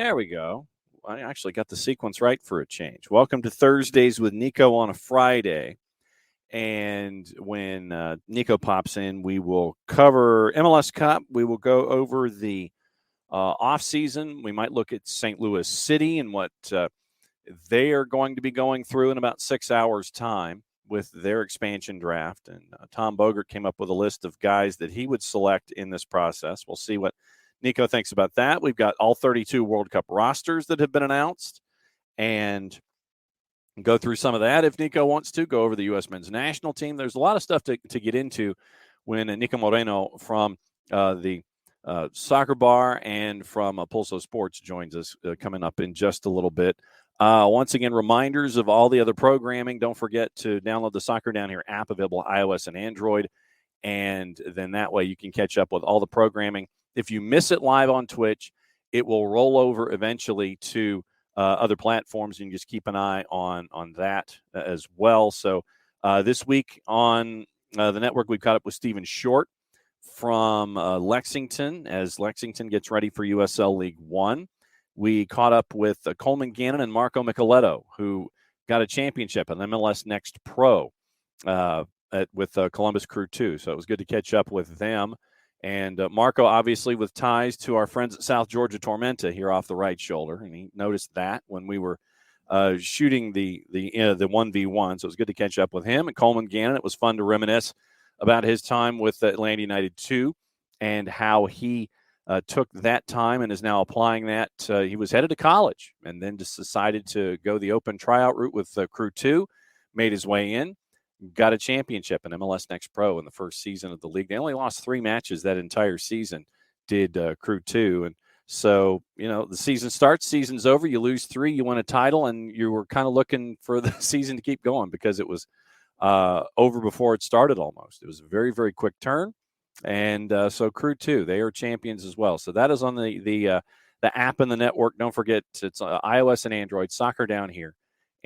There we go. I actually got the sequence right for a change. Welcome to Thursdays with Niko on a Friday. And when Niko pops in, we will cover MLS Cup. We will go over the offseason. We might look at St. Louis City and what they are going to be going through in about 6 hours' time with their expansion draft. And Tom Bogert came up with a list of guys that he would select in this process. We'll see what Niko thinks about that. We've got all 32 World Cup rosters that have been announced and go through some of that if Niko wants to, go over the U.S. men's national team. There's a lot of stuff to get into when Niko Moreno from the Soccer Bar and from Pulso Sports joins us coming up in just a little bit. Once again, reminders of all the other programming. Don't forget to download the Soccer Down Here app available on iOS and Android, and then that way you can catch up with all the programming. If you miss it live on Twitch, it will roll over eventually to other platforms. You can just keep an eye on that as well. So this week on the network, we've caught up with Stephen Short from Lexington as Lexington gets ready for USL League One. We caught up with Coleman Gannon and Marco Micheletto, who got a championship on MLS Next Pro with Columbus Crew 2. So it was good to catch up with them. And Marco, obviously, with ties to our friends at South Georgia Tormenta here off the right shoulder. And he noticed that when we were shooting the 1v1. So it was good to catch up with him. And Coleman Gannon, it was fun to reminisce about his time with Atlanta United 2 and how he took that time and is now applying that. He was headed to college and then just decided to go the open tryout route with Crew 2, made his way in. Got a championship in MLS Next Pro in the first season of the league. They only lost 3 matches that entire season, did Crew 2. And so, the season starts, season's over, you lose 3, you win a title, and you were kind of looking for the season to keep going because it was over before it started almost. It was a very, very quick turn. And so Crew 2, they are champions as well. So that is on the app and the network. Don't forget, it's iOS and Android, Soccer Down Here.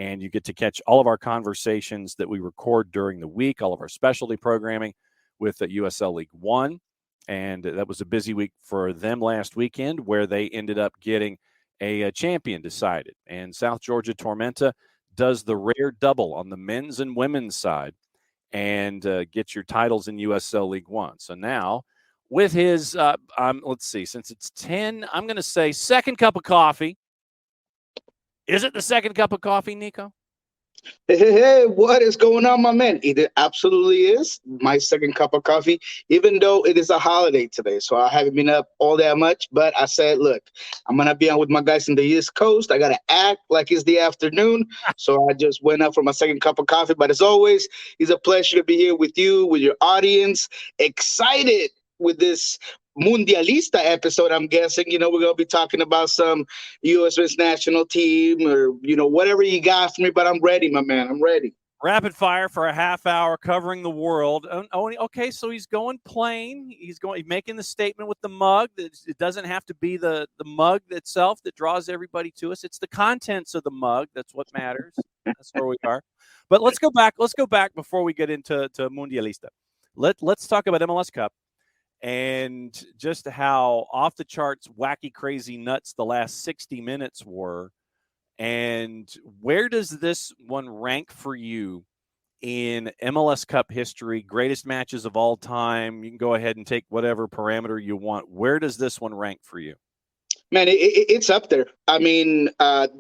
And you get to catch all of our conversations that we record during the week, all of our specialty programming with USL League One. And that was a busy week for them last weekend where they ended up getting a champion decided. And South Georgia Tormenta does the rare double on the men's and women's side and get your titles in USL League One. So now with his, let's see, since it's 10, I'm going to say second cup of coffee. Is it the second cup of coffee, Niko? Hey, what is going on, my man? It absolutely is my second cup of coffee, even though it is a holiday today. So I haven't been up all that much, but I said, look, I'm going to be on with my guys in the East Coast. I got to act like it's the afternoon. So I just went up for my second cup of coffee. But as always, it's a pleasure to be here with you, with your audience. Excited with this Mundialista episode. I'm guessing, we're going to be talking about some U.S. national team or, whatever you got for me, but I'm ready, my man. I'm ready. Rapid fire for a half hour covering the world. Oh, okay, so he's going plain. He's making the statement with the mug. It doesn't have to be the mug itself that draws everybody to us. It's the contents of the mug. That's what matters. That's where we are. But let's go back. Let's go back before we get into Mundialista. Let's talk about MLS Cup. And just how off the charts, wacky, crazy, nuts the last 60 minutes were. And where does this one rank for you in MLS Cup history? Greatest matches of all time. You can go ahead and take whatever parameter you want. Where does this one rank for you? Man, it's up there. I mean,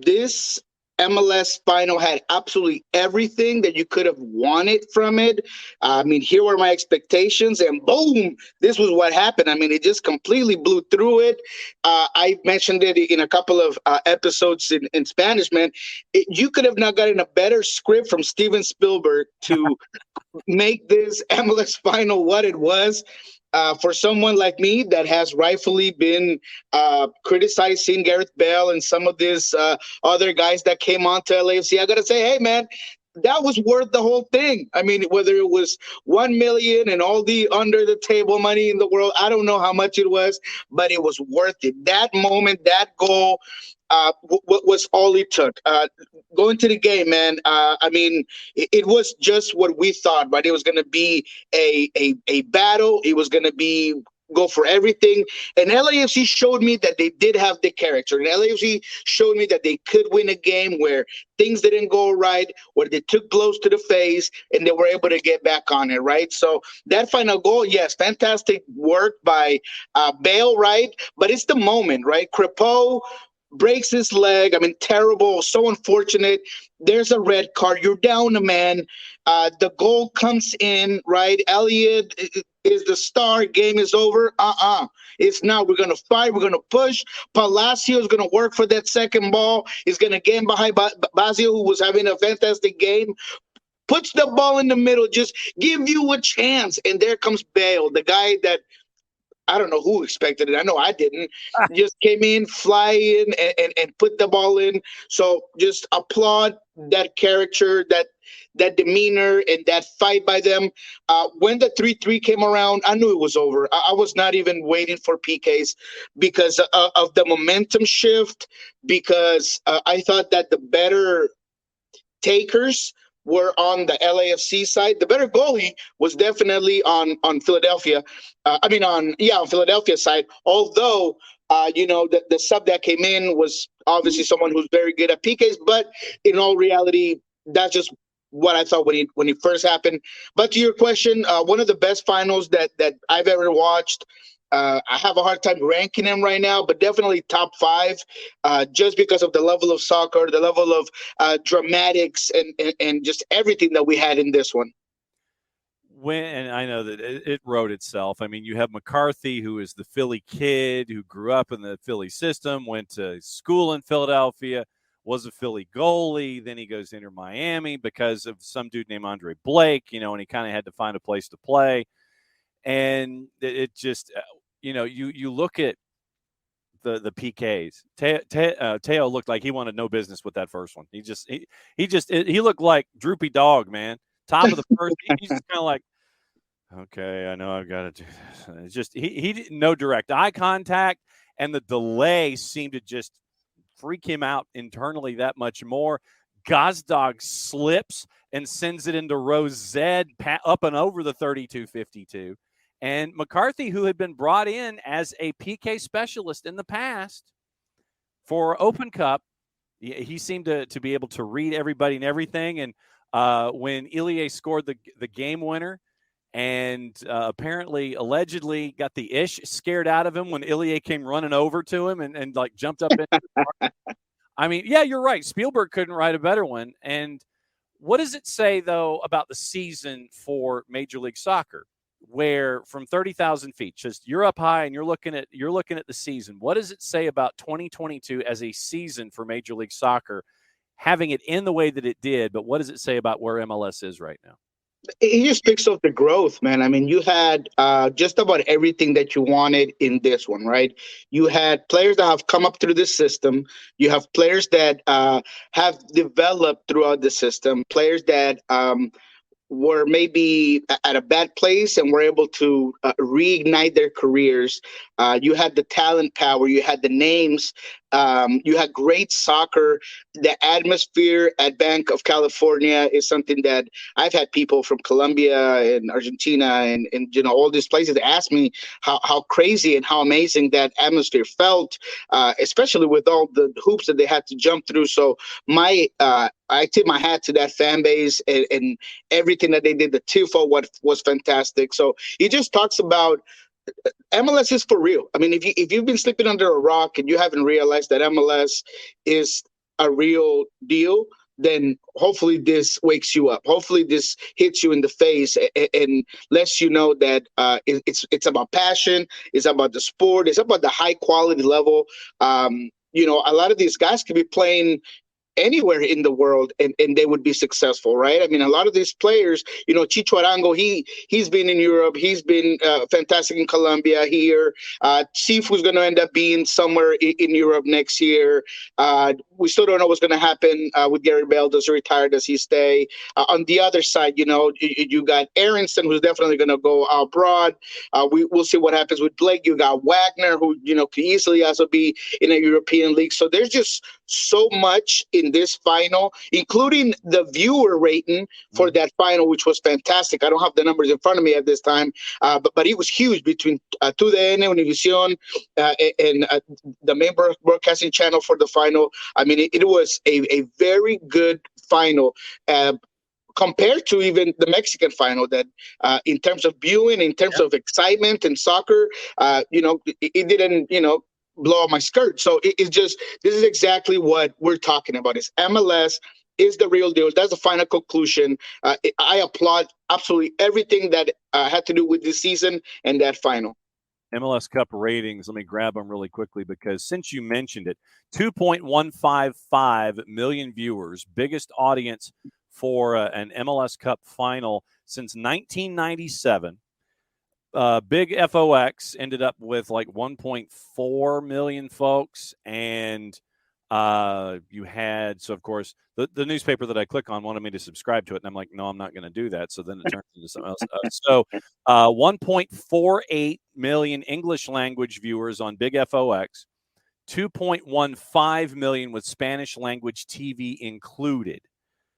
this MLS final had absolutely everything that you could have wanted from it. I mean, here were my expectations, and boom, this was what happened. I mean, it just completely blew through it. I mentioned it in a couple of episodes in Spanish, man. You could have not gotten a better script from Steven Spielberg to make this MLS final what it was. For someone like me that has rightfully been criticizing Gareth Bale and some of these other guys that came on to LAFC, I got to say, hey, man, that was worth the whole thing. I mean, whether it was 1 million and all the under the table money in the world, I don't know how much it was, but it was worth it. That moment, that goal was all it took. Going to the game, man, I mean, it was just what we thought, right? It was going to be a battle. It was going to be go for everything. And LAFC showed me that they did have the character. And LAFC showed me that they could win a game where things didn't go right, where they took blows to the face, and they were able to get back on it, right? So that final goal, yes, fantastic work by Bale, right? But it's the moment, right? Crepeau breaks his leg. I mean, terrible, so unfortunate. There's a red card. You're down a man. The goal comes in, right? Elliott is the star. Game is over. It's not. We're going to fight. We're going to push. Palacio is going to work for that second ball. He's going to get behind Bazio, who was having a fantastic game. Puts the ball in the middle. Just give you a chance. And there comes Bale, the guy that I don't know who expected it. I know I didn't. Just came in, fly in, and put the ball in. So just applaud that character, that demeanor, and that fight by them. When the 3-3 came around, I knew it was over. I was not even waiting for PKs because of the momentum shift, because I thought that the better takers were on the LAFC side. The better goalie was definitely on Philadelphia. On Philadelphia side. Although the sub that came in was obviously someone who's very good at PKs, but in all reality, that's just what I thought when it first happened. But to your question, one of the best finals that I've ever watched. I have a hard time ranking them right now, but definitely top 5, just because of the level of soccer, the level of dramatics, and just everything that we had in this one. And I know that it wrote itself. I mean, you have McCarthy, who is the Philly kid who grew up in the Philly system, went to school in Philadelphia, was a Philly goalie. Then he goes to Inter Miami because of some dude named Andre Blake, and he kind of had to find a place to play. And it just, you look at the PKs. Teo looked like he wanted no business with that first one. He looked like droopy dog, man. Top of the first, he's just kind of like, okay, I know I've got to do this. It's just he didn't no direct eye contact, and the delay seemed to just freak him out internally that much more. Gazdag slips and sends it into row Z up and over the 32-52. And McCarthy, who had been brought in as a PK specialist in the past for Open Cup, he seemed to be able to read everybody and everything. And when Ilie scored the game winner and allegedly got the ish scared out of him when Ilie came running over to him and like jumped up in the I mean, yeah, you're right. Spielberg couldn't write a better one. And what does it say, though, about the season for Major League Soccer? Where from 30,000 feet, just you're up high and you're looking at the season. What does it say about 2022 as a season for Major League Soccer, having it in the way that it did? But what does it say about where MLS is right now? It just speaks of the growth, man. I mean, you had just about everything that you wanted in this one, right? You had players that have come up through the system. You have players that have developed throughout the system, players that were maybe at a bad place and were able to reignite their careers. You had the talent power, you had the names, you had great soccer. The atmosphere at Bank of California is something that I've had people from Colombia and Argentina and all these places ask me how crazy and how amazing that atmosphere felt, especially with all the hoops that they had to jump through. So I tip my hat to that fan base and everything that they did. The tifo was fantastic. So it just talks about MLS is for real. I mean, if you've been sleeping under a rock and you haven't realized that MLS is a real deal, then hopefully this wakes you up. Hopefully this hits you in the face and lets you know that it's about passion. It's about the sport. It's about the high quality level. A lot of these guys could be playing anywhere in the world and they would be successful, right? I mean, a lot of these players, Chicho Arango, he's been in Europe, he's been fantastic in Colombia here. Sifu's going to end up being somewhere in Europe next year. We still don't know what's going to happen with Gary Bell. Does he retire? Does he stay? On the other side, you got Aronson, who's definitely going to go abroad. We'll see what happens with Blake. You got Wagner, who could easily also be in a European league. So there's just so much in this final, including the viewer rating for that final, which was fantastic. I don't have the numbers in front of me at this time, but it was huge between TUDN, Univision, and the main broadcasting channel for the final. I mean, it was a very good final. Compared to even the Mexican final, that in terms of viewing, in terms of excitement and soccer, it didn't, blow up my skirt. So it's just, this is exactly what we're talking about. Is MLS is the real deal. That's the final conclusion. I applaud absolutely everything that had to do with this season and that final. MLS Cup ratings, let me grab them really quickly because since you mentioned it, 2.155 million viewers, biggest audience for an MLS Cup final since 1997. Big FOX ended up with like 1.4 million folks, and you had, so of course the newspaper that I click on wanted me to subscribe to it, and I'm like, no, I'm not going to do that. So then it turns into something else. So 1.48 million English language viewers on Big FOX, 2.15 million with Spanish language TV included.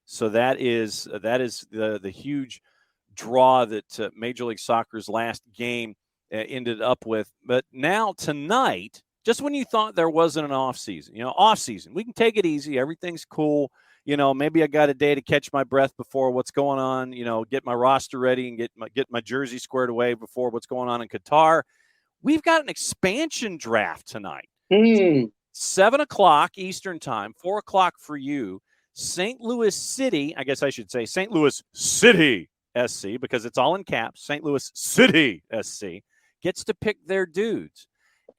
So that is the huge draw that Major League Soccer's last game ended up with. But now tonight, just when you thought there wasn't an off season, we can take it easy. Everything's cool. Maybe I got a day to catch my breath before what's going on, get my roster ready and get my jersey squared away before what's going on in Qatar. We've got an expansion draft tonight. 7:00 Eastern time, 4:00 for you. St. Louis City, I guess I should say St. Louis City SC, because it's all in caps. St. Louis City SC gets to pick their dudes.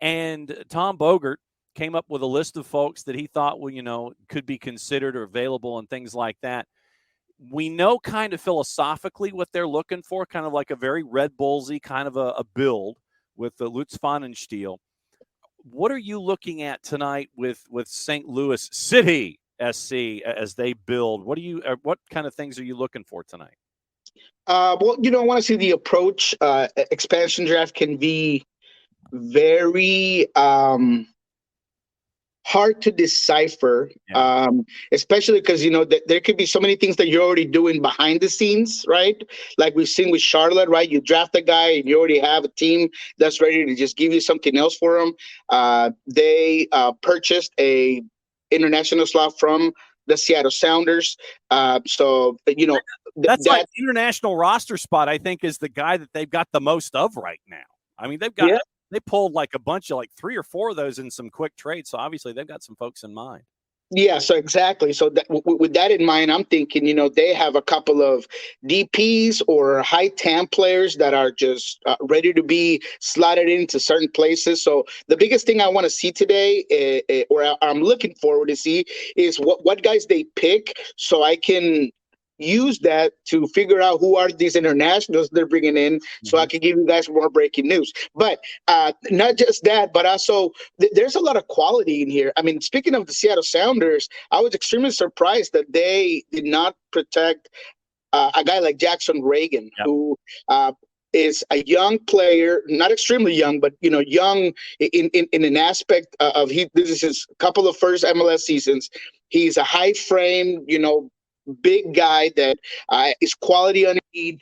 And Tom Bogert came up with a list of folks that he thought, could be considered or available and things like that. We know kind of philosophically what they're looking for, kind of like a very Red Bullsy kind of a build with the Lutz Pfannenstiel. What are you looking at tonight with St. Louis City SC as they build? What kind of things are you looking for tonight? I want to see the approach. Expansion draft can be very hard to decipher, especially because there could be so many things that you're already doing behind the scenes, right? Like we've seen with Charlotte, right? You draft a guy and you already have a team that's ready to just give you something else for them. They purchased a international slot from the Seattle Sounders. That's like the international roster spot, I think, is the guy that they've got the most of right now. I mean, they pulled like a bunch of like 3 or 4 of those in some quick trades. So obviously they've got some folks in mind. Yeah, so exactly. So with that in mind, I'm thinking, they have a couple of DPs or high TAM players that are just ready to be slotted into certain places. So the biggest thing I want to see today, or I'm looking forward to see, is what guys they pick, so I can use that to figure out who are these internationals they're bringing in, so I can give you guys more breaking news. But not just that, but also there's a lot of quality in here. I mean, speaking of the Seattle Sounders, I was extremely surprised that they did not protect a guy like Jackson Reagan, who is a young player, not extremely young, but young in an aspect of this is his couple of first MLS seasons. He's a high frame, big guy that is quality on need,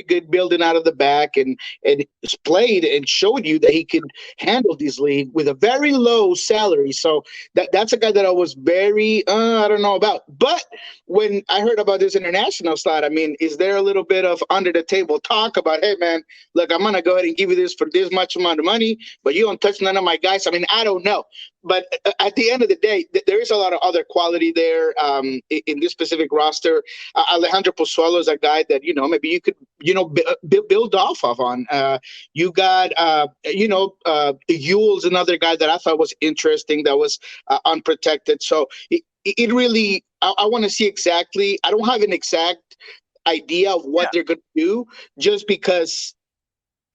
good building out of the back, and played and showed you that he could handle this league with a very low salary. So that's a guy that I was very I don't know about. But when I heard about this international slot, I mean, is there a little bit of under the table talk about, hey man, look, I'm gonna go ahead and give you this for this much amount of money, but you don't touch none of my guys? I mean, I don't know. But at the end of the day, there is a lot of other quality there in this specific roster. Alejandro Pozuelo is a guy that maybe you could build off of on. You got Ewell's another guy that I thought was interesting, that was unprotected. So it really, I want to see exactly. I don't have an exact idea of what they're going to do, just because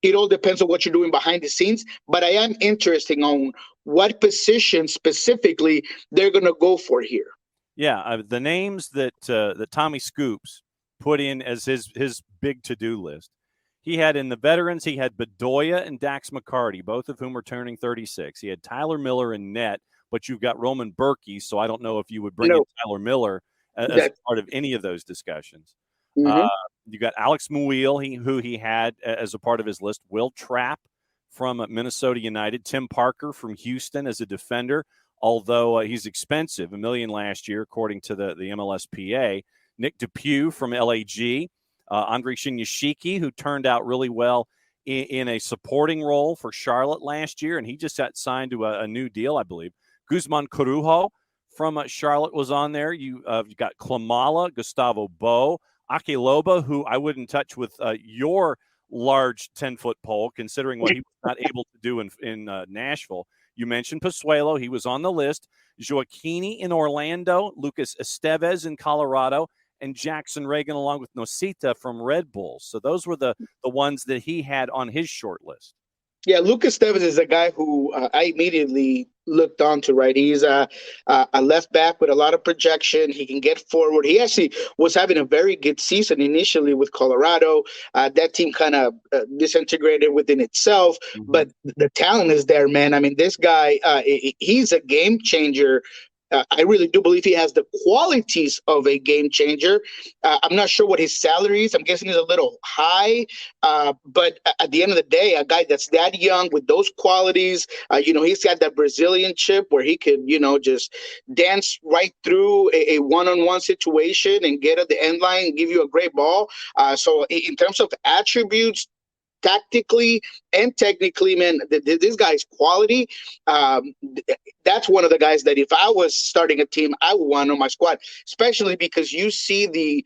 it all depends on what you're doing behind the scenes. But I am interested on what position specifically they're going to go for here. Yeah, the names that Tommy Scoops put in as his big to-do list. He had in the veterans, he had Bedoya and Dax McCarty, both of whom are turning 36. He had Tyler Miller in net, but you've got Roman Berkey, so I don't know if you would bring in No, Tyler Miller as that. part of any of those discussions. Mhm. You got Alex Muil, who he had as a part of his list. Will Trapp from Minnesota United. Tim Parker from Houston as a defender, although he's expensive, $1 million last year, according to the MLSPA. Nick DePuy from LAG. Andre Shinyashiki, who turned out really well in a supporting role for Charlotte last year, and he just got signed to a new deal, I believe. Guzman Corujo from Charlotte was on there. You've got Klamala, Gustavo Bo, Akeloba, who I wouldn't touch with your large 10-foot pole, considering what he was not able to do in Nashville. You mentioned Pozuelo. He was on the list. Joaquini in Orlando, Lucas Estevez in Colorado, and Jackson Reagan along with Nosita from Red Bulls. So those were the ones that he had on his short list. Yeah, Lucas Neves is a guy who I immediately looked onto, right? He's a left back with a lot of projection. He can get forward. He actually was having a very good season initially with Colorado. That team kind of disintegrated within itself, but the talent is there, man. I mean, this guy, he's a game changer. I really do believe he has the qualities of a game changer. I'm not sure what his salary is. I'm guessing he's a little high. But at the end of the day, a guy that's that young with those qualities, he's got that Brazilian chip where he could, just dance right through a one-on-one situation and get at the end line and give you a great ball. So in terms of attributes, tactically and technically, man, this guy's quality. That's one of the guys that if I was starting a team, I would want on my squad, especially because you see the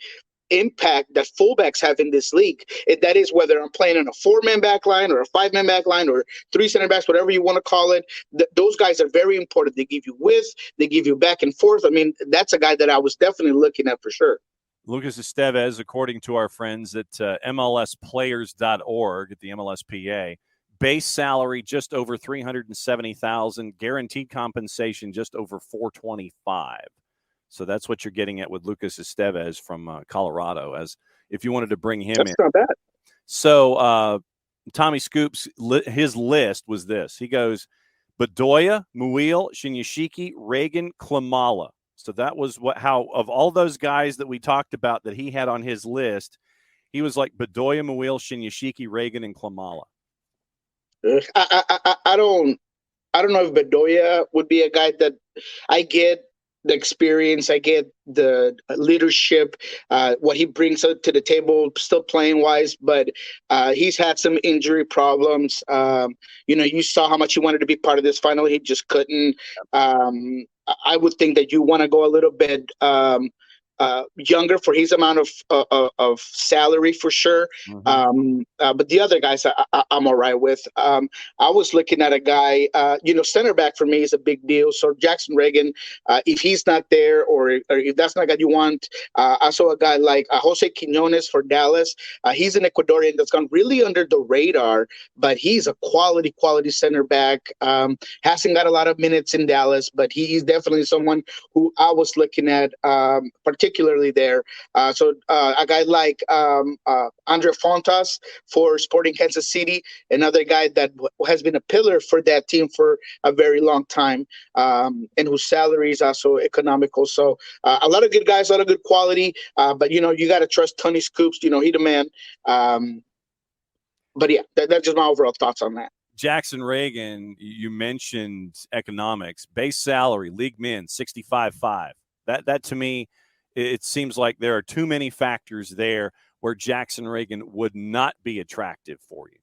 impact that fullbacks have in this league. That is whether I'm playing in a 4-man back line or a 5-man back line or 3 center backs, whatever you want to call it. Those guys are very important. They give you width. They give you back and forth. I mean, that's a guy that I was definitely looking at for sure. Lucas Estevez, according to our friends at MLSplayers.org at the MLSPA, base salary just over $370,000, guaranteed compensation just over $425,000. So that's what you're getting at with Lucas Estevez from Colorado. As if you wanted to bring him that's in, not bad. So Tommy Scoops, his list was this. He goes Bedoya, Muil, Shinyashiki, Reagan, Klamala. So that was how of all those guys that we talked about that he had on his list, he was like Bedoya, Muil, Shinyashiki, Reagan, and Klamala. I don't know if Bedoya would be a guy that I get the experience, I get the leadership, what he brings to the table, still playing wise, but he's had some injury problems. You saw how much he wanted to be part of this final. He just couldn't. I would think that you want to go a little bit younger for his amount of salary for sure. But the other guys I'm all right with. I was looking at a guy, center back for me is a big deal. So Jackson Reagan, if he's not there or if that's not a guy you want, I saw a guy like Jose Quinones for Dallas. He's an Ecuadorian that's gone really under the radar, but he's a quality center back. Hasn't got a lot of minutes in Dallas, but he's definitely someone who I was looking at, particularly there. So a guy like Andre Fontas for Sporting Kansas City, another guy that has been a pillar for that team for a very long time, and whose salary is also economical. So a lot of good guys, a lot of good quality, but you got to trust Tony Scoops. He the man. But yeah, that's just my overall thoughts on that. Jackson Reagan, you mentioned economics, base salary, league min, 65.5. That to me, it seems like there are too many factors there where Jackson Reagan would not be attractive for you.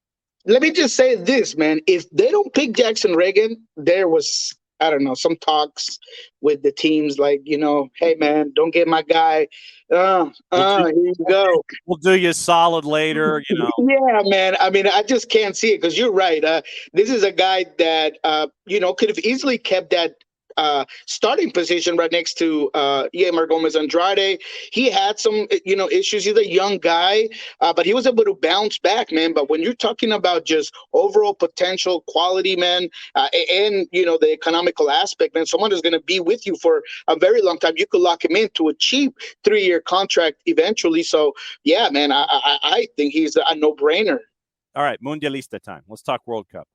Let me just say this, man. If they don't pick Jackson Reagan, there was, I don't know, some talks with the teams like, hey, man, don't get my guy. Here you go. We'll do you solid later, Yeah, man. I mean, I just can't see it because you're right. This is a guy that, could have easily kept that starting position right next to Yamar Gomez Andrade. He had some, issues. He's a young guy, but he was able to bounce back, man. But when you're talking about just overall potential, quality, man, and, the economical aspect, man, someone is going to be with you for a very long time. You could lock him into a cheap 3-year contract eventually. So, yeah, man, I think he's a no-brainer. All right, Mundialista time. Let's talk World Cup.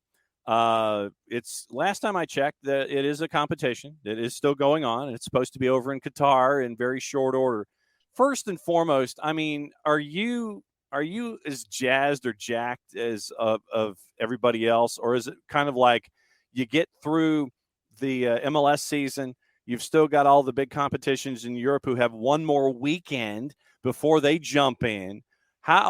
It's last time I checked that it is a competition. It is still going on. And it's supposed to be over in Qatar in very short order. First and foremost, I mean, are you as jazzed or jacked as of everybody else, or is it kind of like you get through the MLS season? You've still got all the big competitions in Europe who have one more weekend before they jump in.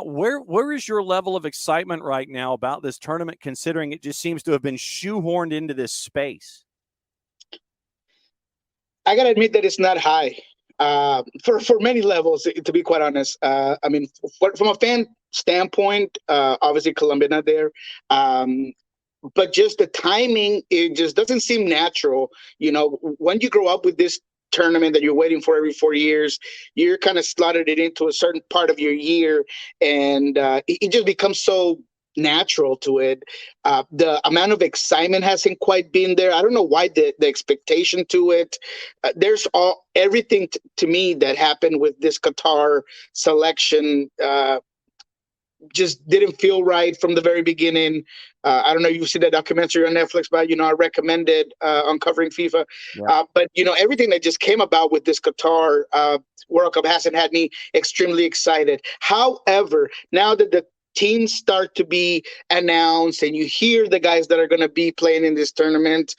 Where is your level of excitement right now about this tournament, considering it just seems to have been shoehorned into this space? I gotta admit that it's not high for many levels. To be quite honest, I mean, from a fan standpoint, obviously Colombia not there. But just the timing, it just doesn't seem natural. You know, when you grow up with this tournament that you're waiting for every 4 years, you're kind of slotted it into a certain part of your year, and it just becomes so natural to it. The amount of excitement hasn't quite been there. I don't know why the expectation to it. There's everything to me that happened with this Qatar selection. Just didn't feel right from the very beginning. I don't know if you've seen that documentary on Netflix, but I recommended Uncovering FIFA. Yeah. But everything that just came about with this Qatar World Cup hasn't had me extremely excited. However, now that the teams start to be announced and you hear the guys that are going to be playing in this tournament,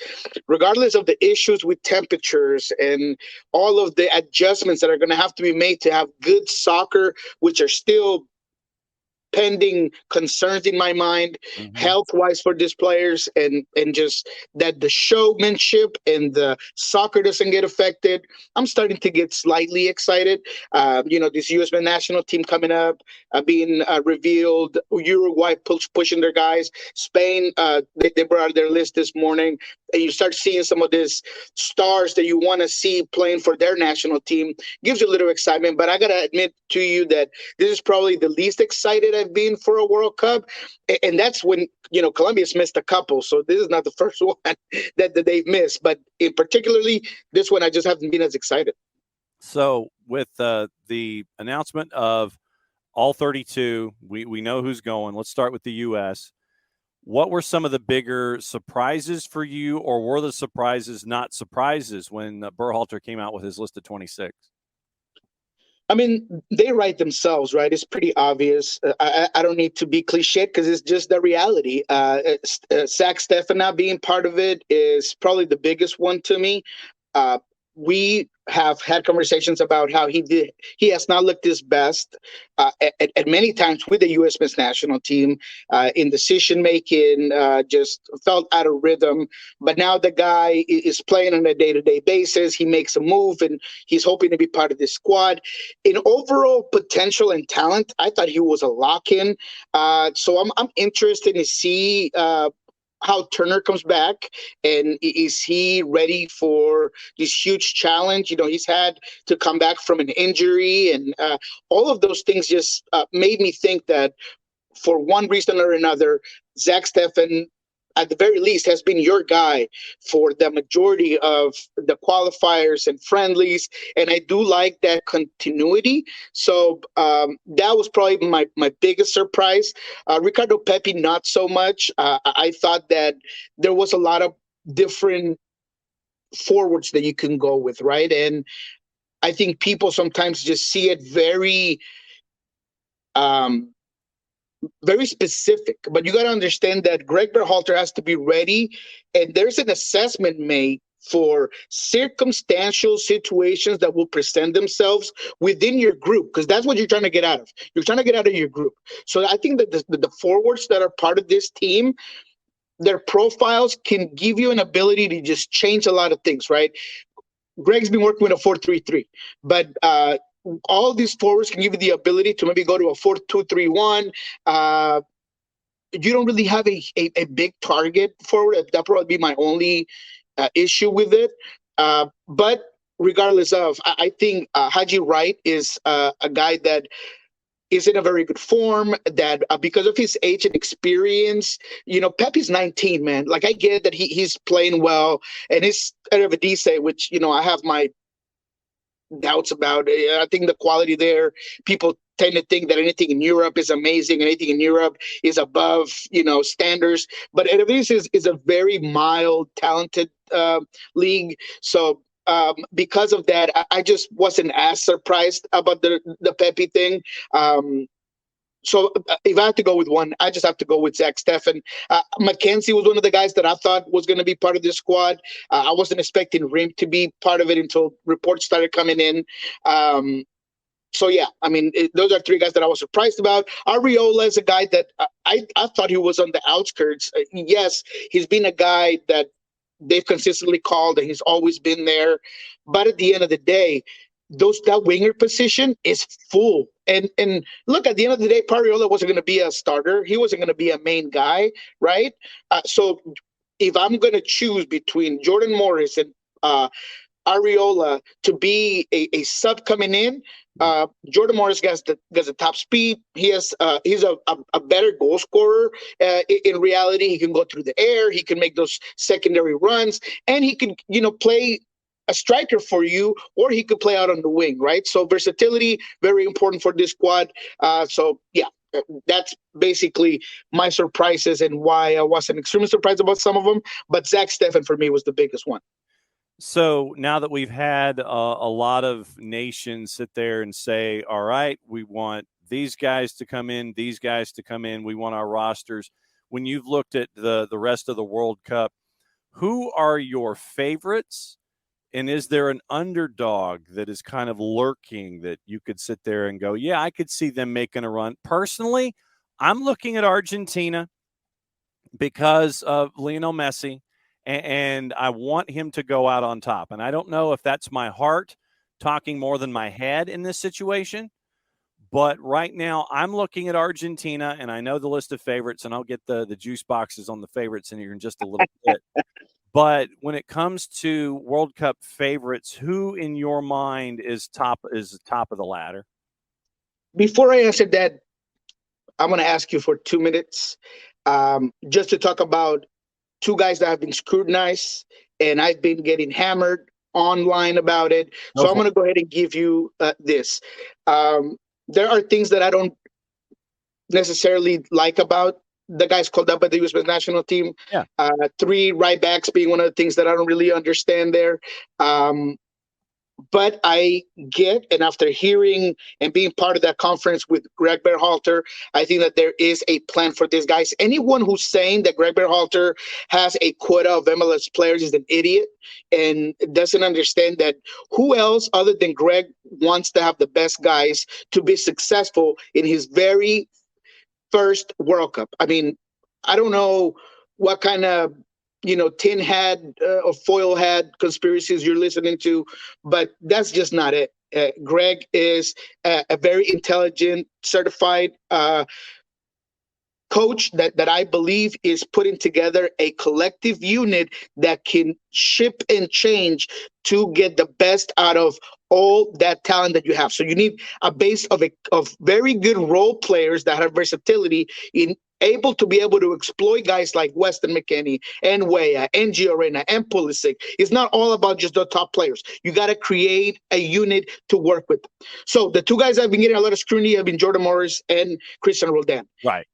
regardless of the issues with temperatures and all of the adjustments that are going to have to be made to have good soccer, which are still pending concerns in my mind, health-wise for these players, and just that the showmanship and the soccer doesn't get affected. I'm starting to get slightly excited. This U.S. men's national team coming up, being revealed. Uruguay pushing their guys. Spain, they brought out their list this morning. And you start seeing some of these stars that you want to see playing for their national team. Gives you a little excitement, but I got to admit to you that this is probably the least excited I've been for a World Cup. And that's when, Colombia's missed a couple. So this is not the first one that they've missed. But in particularly, this one, I just haven't been as excited. So with the announcement of all 32, we know who's going. Let's start with the U.S. What were some of the bigger surprises for you, or were the surprises not surprises when Berhalter came out with his list of 26? I mean, they write themselves, right? It's pretty obvious. I don't need to be cliched because it's just the reality. Zach Steffen not being part of it is probably the biggest one to me. We have had conversations about how he has not looked his best at many times with the U.S. men's national team in decision making, just felt out of rhythm. But now the guy is playing on a day-to-day basis. He makes a move and he's hoping to be part of this squad. In overall potential and talent, I thought he was a lock-in. So I'm interested to see how Turner comes back, and is he ready for this huge challenge? He's had to come back from an injury, and all of those things just made me think that for one reason or another, Zach Steffen, at the very least, has been your guy for the majority of the qualifiers and friendlies. And I do like that continuity. So that was probably my biggest surprise. Ricardo Pepi, not so much. I thought that there was a lot of different forwards that you can go with, right? And I think people sometimes just see it very specific, but you got to understand that Greg Berhalter has to be ready, and there's an assessment made for circumstantial situations that will present themselves within your group, because that's what you're trying to get out of. You're trying to get out of your group. So I think that the forwards that are part of this team, their profiles can give you an ability to just change a lot of things, right? Greg's been working with a 4-3-3, but all these forwards can give you the ability to maybe go to a 4-2-3-1. You don't really have a big target forward. That probably be my only issue with it. But regardless of, I think Haji Wright is a guy that is in a very good form, that because of his age and experience, Pepe's 19, man. Like, I get that he's playing well, and he's Eredivisie, which, I have my doubts about. I think the quality there, people tend to think that anything in Europe is amazing, anything in Europe is above, standards. But Eredivisie is a very mild, talented league. So because of that, I just wasn't as surprised about the Pepe thing. So if I have to go with one, I just have to go with Zach Steffen. Mackenzie was one of the guys that I thought was going to be part of this squad. I wasn't expecting Rim to be part of it until reports started coming in. So, yeah, I mean, those are three guys that I was surprised about. Arriola is a guy that I thought he was on the outskirts. Yes, he's been a guy that they've consistently called, and he's always been there. But at the end of the day, that winger position is full. And look, at the end of the day, Pariola wasn't going to be a starter. He wasn't going to be a main guy, right? So if I'm going to choose between Jordan Morris and Arriola to be a sub coming in, Jordan Morris has the top speed. He's a better goal scorer. In reality, he can go through the air. He can make those secondary runs, and he can play a striker for you, or he could play out on the wing, right? So versatility, very important for this squad. So yeah, that's basically my surprises and why I wasn't extremely surprised about some of them. But Zach Steffen for me was the biggest one. So now that we've had a lot of nations sit there and say, all right, we want these guys to come in, these guys to come in, we want our rosters. When you've looked at the rest of the World Cup, who are your favorites? And is there an underdog that is kind of lurking that you could sit there and go, yeah, I could see them making a run? Personally, I'm looking at Argentina because of Lionel Messi, and I want him to go out on top. And I don't know if that's my heart talking more than my head in this situation. But right now, I'm looking at Argentina, and I know the list of favorites, and I'll get the juice boxes on the favorites in here in just a little bit. But when it comes to World Cup favorites, who in your mind is top of the ladder? Before I answer that, I'm going to ask you for 2 minutes just to talk about two guys that have been scrutinized, and I've been getting hammered online about it. So I'm going to go ahead and give you this. There are things that I don't necessarily like about the guys called up by the U.S. national team. Yeah. 3 right backs being one of the things that I don't really understand there. But I get, and after hearing and being part of that conference with Greg Berhalter, I think that there is a plan for these guys. Anyone who's saying that Greg Berhalter has a quota of MLS players is an idiot and doesn't understand that who else other than Greg wants to have the best guys to be successful in his very first World Cup. I mean, I don't know what kind of tin hat or foil hat conspiracies you're listening to, but that's just not it. Greg is a very intelligent, certified coach that I believe is putting together a collective unit that can ship and change to get the best out of all that talent that you have. So you need a base of very good role players that have versatility in able to exploit guys like Weston McKennie and Weah and Giorena and Pulisic. It's not all about just the top players. You got to create a unit to work with. So the two guys I've been getting a lot of scrutiny have been Jordan Morris and Christian Roldan. Right.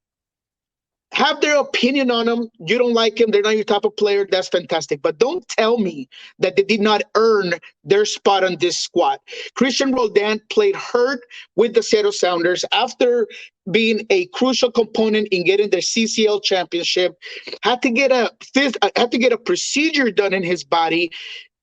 Have their opinion on them. You don't like him. They're not your type of player. That's fantastic. But don't tell me that they did not earn their spot on this squad. Christian Roldan played hurt with the Seattle Sounders after being a crucial component in getting their CCL championship. Had to get a procedure done in his body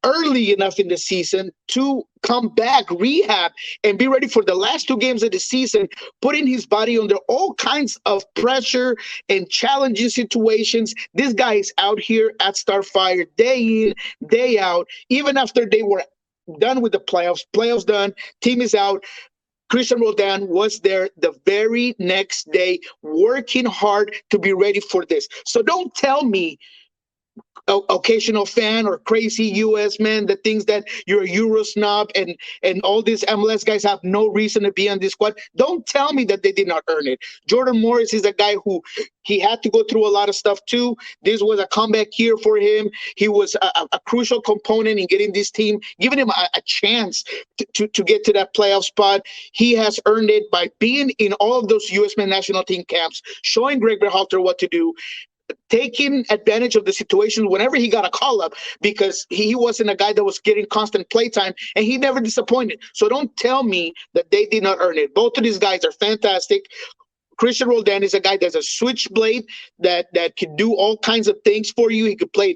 early enough in the season to come back, rehab, and be ready for the last 2 games of the season, putting his body under all kinds of pressure and challenging situations. This guy is out here at Starfire day in, day out, even after they were done with the playoffs done, team is out. Christian Roldan was there the very next day, working hard to be ready for this. So don't tell me occasional fan or crazy US man that thinks that you're a Euro snob and all these MLS guys have no reason to be on this squad. Don't tell me that they did not earn it. Jordan Morris is a guy who he had to go through a lot of stuff too. This was a comeback year for him. He was a crucial component in getting this team, giving him a chance to get to that playoff spot. He has earned it by being in all of those US men national team camps, showing Greg Berhalter what to do, taking advantage of the situation whenever he got a call up, because he wasn't a guy that was getting constant playtime, and he never disappointed. So don't tell me that they did not earn it. Both of these guys are fantastic. Christian Roldan is a guy that's a switchblade that can do all kinds of things for you. He could play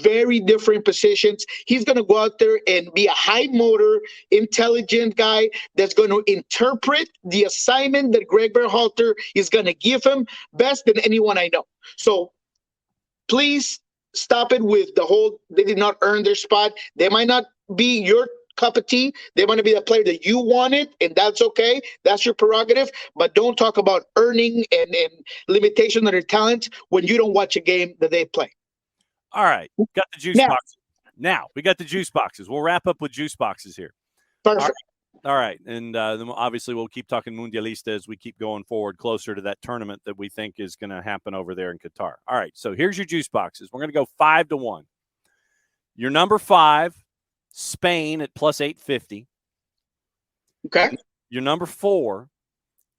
very different positions. He's going to go out there and be a high motor, intelligent guy that's going to interpret the assignment that Greg Berhalter is going to give him best than anyone I know. So please stop it with the whole they did not earn their spot. They might not be your cup of tea. They want to be the player that you wanted, and that's okay. That's your prerogative. But don't talk about earning and limitation of their talent when you don't watch a game that they play. All right. Got the juice boxes. Now, we got the juice boxes. We'll wrap up with juice boxes here. Perfect. All right. And then obviously we'll keep talking Mundialista as we keep going forward closer to that tournament that we think is going to happen over there in Qatar. All right. So here's your juice boxes. We're going to go 5-1. Your number 5, Spain at plus 850. Okay. Your number 4,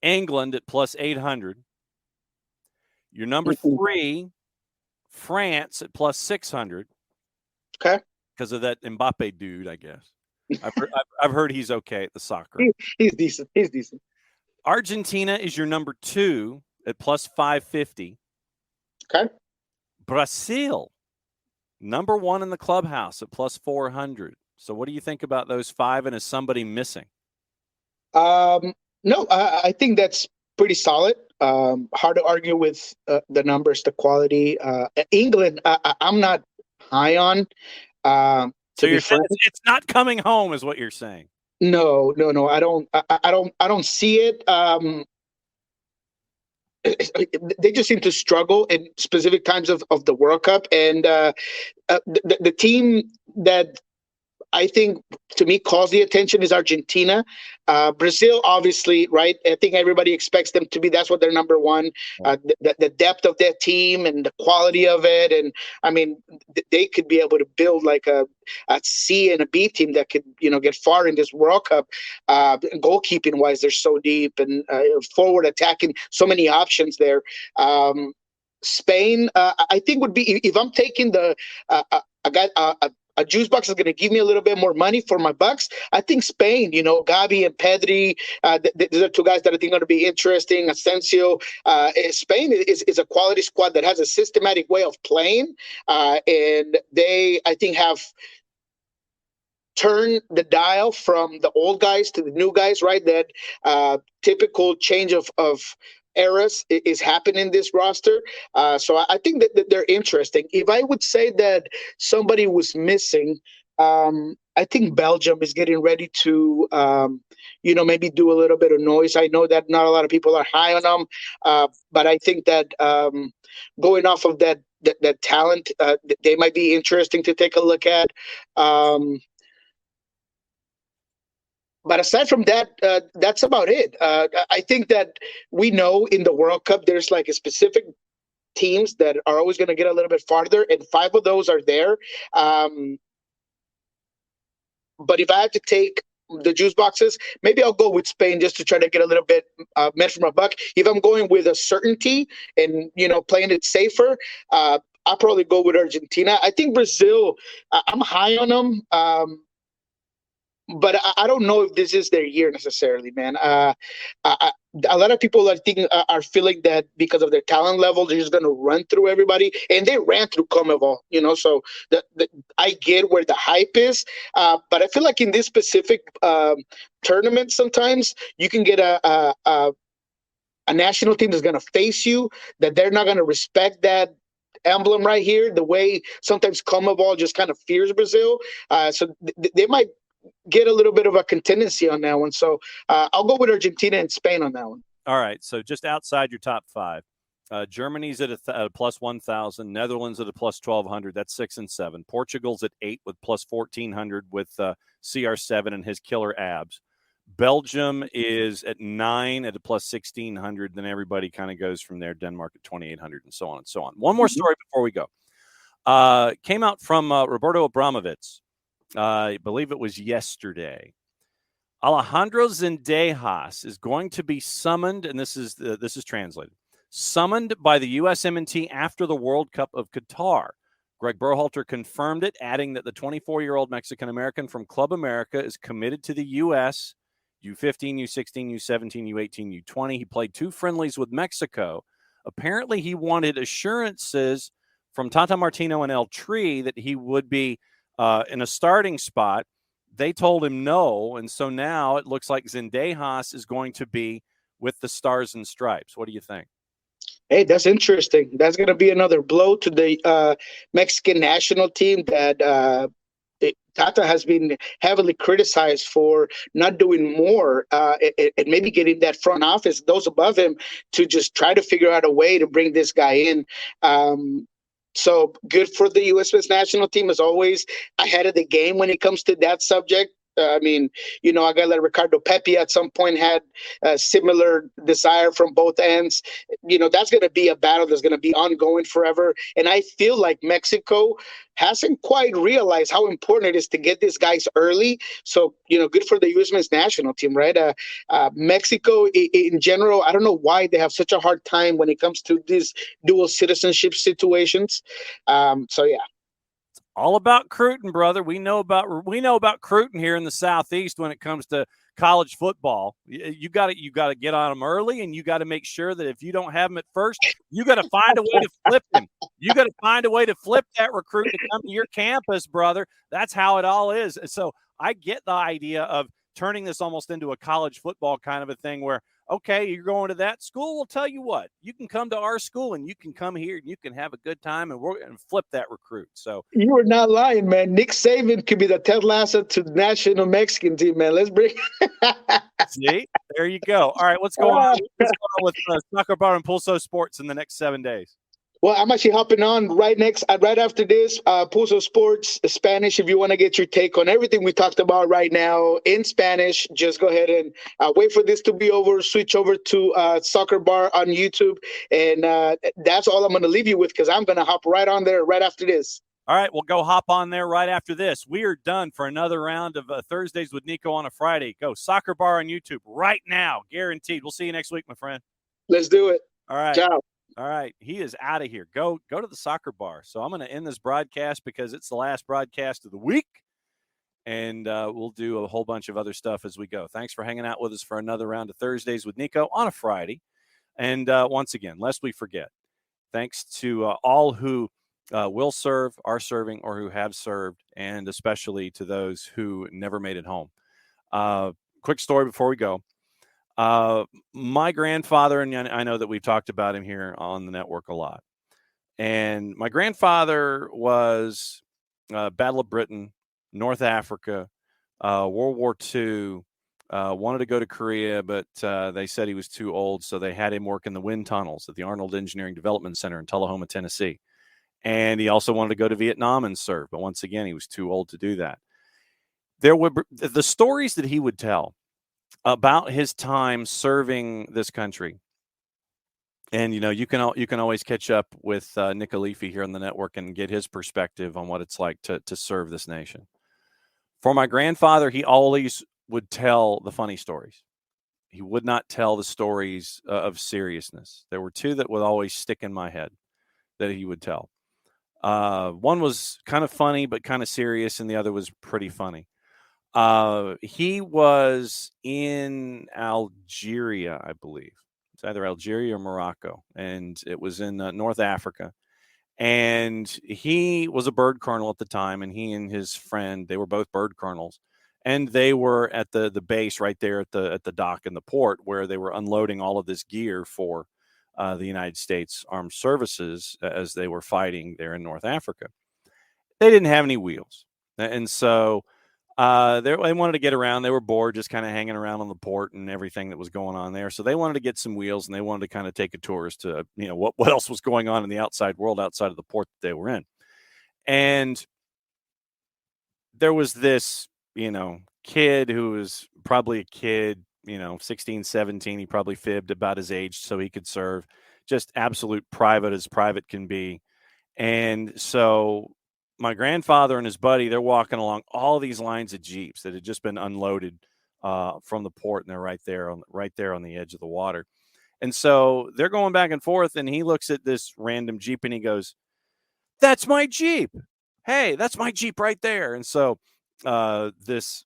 England at plus 800. Your number 3, France at plus 600. Okay. Because of that Mbappe dude, I guess. I've heard he's okay at the soccer. He's decent. He's decent. Argentina is your number 2 at plus 550. Okay. Brazil, number 1 in the clubhouse at plus 400. So what do you think about those 5, and is somebody missing? No, I think that's pretty solid. Hard to argue with the numbers, the quality. England, I'm not high on. So you're saying it's not coming home, is what you're saying? No. I don't see it. They just seem to struggle in specific times of the World Cup, and the team that I think, to me, calls the attention is Argentina. Brazil, obviously, right? I think everybody expects them to be. That's what they're number 1. The depth of their team and the quality of it, and I mean, they could be able to build like a C and a B team that could, get far in this World Cup. Goalkeeping wise, they're so deep, and forward attacking, so many options there. Spain, I think would be, if I'm taking a juice box is going to give me a little bit more money for my bucks, I think Spain, Gabi and Pedri, these are 2 guys that I think are going to be interesting. Asensio. Spain is a quality squad that has a systematic way of playing, and they, I think, have turned the dial from the old guys to the new guys, right? That typical change of eras is happening in this roster. So I think that they're interesting. If I would say that somebody was missing, I think Belgium is getting ready to, maybe do a little bit of noise. I know that not a lot of people are high on them, but I think that going off of that talent, they might be interesting to take a look at. But aside from that, that's about it. I think that we know in the World Cup, there's like a specific teams that are always going to get a little bit farther, and 5 of those are there. But if I had to take the juice boxes, maybe I'll go with Spain just to try to get a little bit met from a buck. If I'm going with a certainty and, playing it safer, I'll probably go with Argentina. I think Brazil, I'm high on them. But I don't know if this is their year necessarily, man. A lot of people are feeling that because of their talent level, they're just going to run through everybody, and they ran through Comebol, So I get where the hype is, but I feel like in this specific tournament, sometimes you can get a national team that's going to face you, that they're not going to respect that emblem right here, the way sometimes Comebol just kind of fears Brazil. So they might get a little bit of a contingency on that one. So I'll go with Argentina and Spain on that one. All right. So just outside your top 5, Germany's at a plus 1,000. Netherlands at a plus 1,200. That's 6 and 7. Portugal's at 8 with plus 1,400 with CR7 and his killer abs. Belgium is at 9 at a plus 1,600. Then everybody kind of goes from there. Denmark at 2,800 and so on and so on. One more story before we go. Came out from Roberto Abramovich. I believe it was yesterday. Alejandro Zendejas is going to be summoned, and this is translated. Summoned by the USMNT after the World Cup of Qatar. Greg Berhalter confirmed it, adding that the 24-year-old Mexican-American from Club America is committed to the U.S. U15, U16, U17, U18, U20. He played 2 friendlies with Mexico. Apparently, he wanted assurances from Tata Martino and El Tri that he would be in a starting spot. They told him no, and so now it looks like Zendejas is going to be with the Stars and Stripes. What do you think? Hey, that's interesting. That's going to be another blow to the Mexican national team that Tata has been heavily criticized for not doing more and maybe getting that front office, those above him, to just try to figure out a way to bring this guy in. So good for the U.S. national team, as always, ahead of the game when it comes to that subject. I mean, I got to let Ricardo Pepi at some point had a similar desire from both ends. That's going to be a battle that's going to be ongoing forever. And I feel like Mexico hasn't quite realized how important it is to get these guys early. So, good for the U.S. men's national team, right? Mexico in general, I don't know why they have such a hard time when it comes to these dual citizenship situations. So, yeah. All about Cruton, brother. We know about Cruton here in the Southeast when it comes to college football. You got to get on them early, and you got to make sure that if you don't have them at first, you got to find a way to flip him. You got to find a way to flip that recruit to come to your campus, brother. That's how it all is. So I get the idea of turning this almost into a college football kind of a thing where, okay, you're going to that school. We'll tell you what, you can come to our school and you can come here and you can have a good time, and we're going to flip that recruit. So you are not lying, man. Nick Saban could be the Ted Lasso to the national Mexican team, man. Let's bring. See, there you go. All right, what's going on? What's going on with Soccer Bar and Pulso Sports in the next 7 days? Well, I'm actually hopping on right after this, Pulso Sports Spanish. If you want to get your take on everything we talked about right now in Spanish, just go ahead and wait for this to be over, switch over to Soccer Bar on YouTube. And that's all I'm going to leave you with, because I'm going to hop right on there right after this. All right, we'll go hop on there right after this. We are done for another round of Thursdays with Niko on a Friday. Go Soccer Bar on YouTube right now, guaranteed. We'll see you next week, my friend. Let's do it. All right. Ciao. All right, he is out of here. Go to the Soccer Bar. So I'm going to end this broadcast because it's the last broadcast of the week, and we'll do a whole bunch of other stuff as we go. Thanks for hanging out with us for another round of Thursdays with Niko on a Friday. And once again, lest we forget, thanks to all who will serve, are serving, or who have served, and especially to those who never made it home. Quick story before we go. My grandfather, and I know that we've talked about him here on the network a lot, and my grandfather was Battle of Britain, North Africa, World War II, wanted to go to Korea, but they said he was too old, so they had him work in the wind tunnels at the Arnold Engineering Development Center in Tullahoma, Tennessee. And he also wanted to go to Vietnam and serve, but once again, he was too old to do that. There were the stories that he would tell about his time serving this country. And, you can always catch up with Niko Leafy here on the network and get his perspective on what it's like to serve this nation. For my grandfather, he always would tell the funny stories. He would not tell the stories of seriousness. There were two that would always stick in my head that he would tell. One was kind of funny, but kind of serious, and the other was pretty funny. He was in Algeria, I believe. It's either Algeria or Morocco, and it was in North Africa. And he was a bird colonel at the time, and he and his friend, they were both bird colonels, and they were at the base right there at the dock in the port where they were unloading all of this gear for the United States Armed Services as they were fighting there in North Africa. They didn't have any wheels, and so They wanted to get around. They were bored just kind of hanging around on the port and everything that was going on there. So they wanted to get some wheels, and they wanted to kind of take a tour as to, what else was going on in the outside world outside of the port that they were in. And there was this, kid who was probably a kid, 16, 17. He probably fibbed about his age so he could serve. Just absolute private as private can be. And so my grandfather and his buddy, they're walking along all these lines of Jeeps that had just been unloaded from the port, and they're right there on the edge of the water. And so they're going back and forth, and he looks at this random Jeep and he goes, "That's my Jeep. Hey, that's my Jeep right there." And so this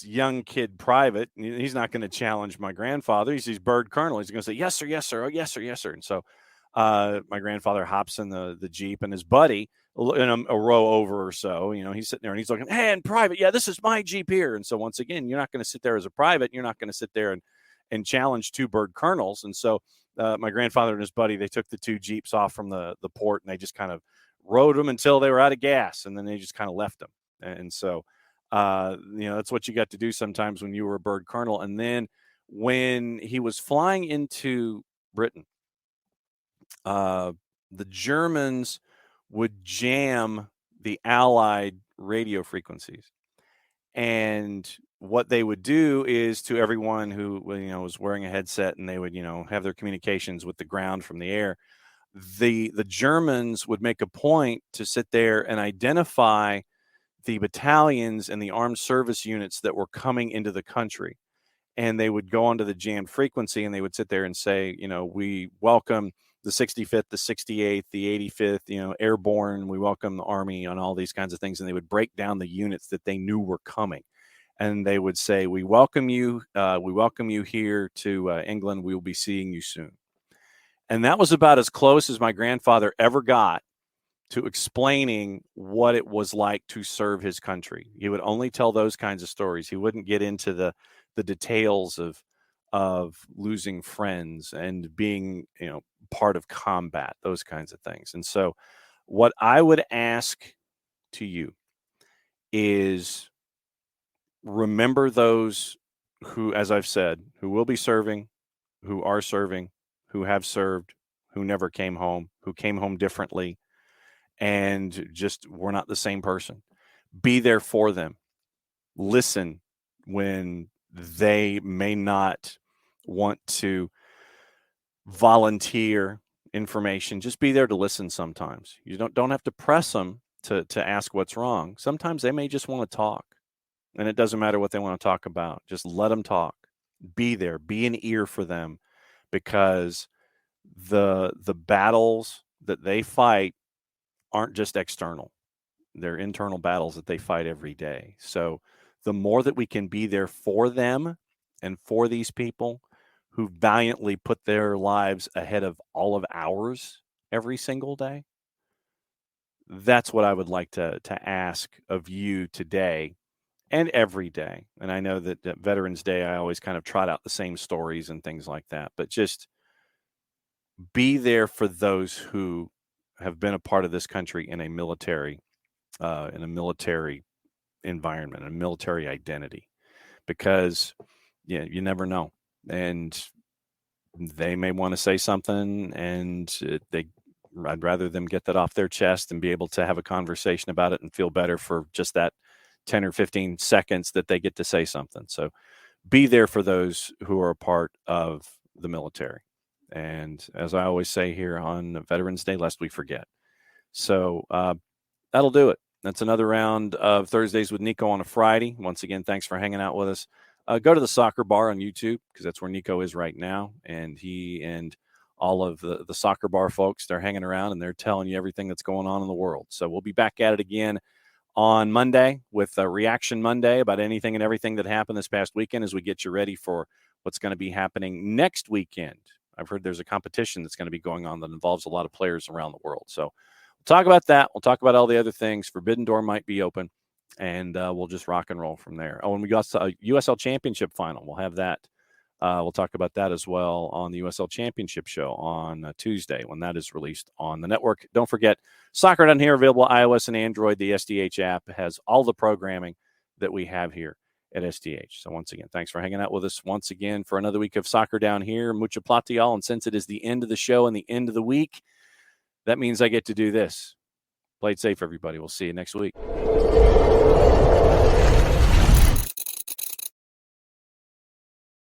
young kid private, he's not going to challenge my grandfather. He's bird colonel. He's going to say, "Yes, sir, yes, sir. Oh, yes, sir, yes, sir." And so my grandfather hops in the Jeep, and his buddy in a row over or so, he's sitting there and he's looking, "Hey, in private, yeah, this is my Jeep here." And so once again, you're not going to sit there as a private. You're not going to sit there and challenge two bird colonels. And so my grandfather and his buddy, they took the two Jeeps off from the port, and they just kind of rode them until they were out of gas, and then they just kind of left them. And so, that's what you got to do sometimes when you were a bird colonel. And then when he was flying into Britain, the Germans would jam the Allied radio frequencies. And what they would do is, to everyone who, was wearing a headset, and they would, have their communications with the ground from the air, the Germans would make a point to sit there and identify the battalions and the armed service units that were coming into the country. And they would go onto the jammed frequency, and they would sit there and say, "We welcome the 65th, the 68th, the 85th, airborne. We welcome the Army," on all these kinds of things. And they would break down the units that they knew were coming. And they would say, "We welcome you. We welcome you here to England. We will be seeing you soon." And that was about as close as my grandfather ever got to explaining what it was like to serve his country. He would only tell those kinds of stories. He wouldn't get into the details of losing friends and being, part of combat, those kinds of things. And so what I would ask to you is, remember those who, as I've said, who will be serving, who are serving, who have served, who never came home, who came home differently, and just were not the same person. Be there for them. Listen when they may not want to volunteer information. Just be there to listen sometimes. You don't have to press them to ask what's wrong. Sometimes they may just want to talk, and it doesn't matter what they want to talk about. Just let them talk. Be there. Be an ear for them, because the battles that they fight aren't just external. They're internal battles that they fight every day. So the more that we can be there for them and for these people who valiantly put their lives ahead of all of ours every single day, that's what I would like to ask of you today and every day. And I know that at Veterans Day, I always kind of trot out the same stories and things like that, but just be there for those who have been a part of this country in a military environment, a military identity, because you never know. And they may want to say something, and I'd rather them get that off their chest and be able to have a conversation about it and feel better for just that 10 or 15 seconds that they get to say something. So be there for those who are a part of the military. And as I always say here on Veterans Day, lest we forget. So that'll do it. That's another round of Thursdays with Niko on a Friday. Once again, thanks for hanging out with us. Go to the Soccer Bar on YouTube, because that's where Niko is right now. And he and all of the Soccer Bar folks, they're hanging around and they're telling you everything that's going on in the world. So we'll be back at it again on Monday with a Reaction Monday about anything and everything that happened this past weekend, as we get you ready for what's going to be happening next weekend. I've heard there's a competition that's going to be going on that involves a lot of players around the world. So we'll talk about that. We'll talk about all the other things. Forbidden Door might be open, and we'll just rock and roll from there. Oh, and we got a USL Championship final. We'll have that. We'll talk about that as well on the USL Championship show on Tuesday, when that is released on the network. Don't forget, Soccer Down Here, available iOS and Android. The SDH app has all the programming that we have here at SDH. So once again, thanks for hanging out with us once again for another week of Soccer Down Here. Mucha plata, y'all. And since it is the end of the show and the end of the week, that means I get to do this. Play it safe, everybody. We'll see you next week.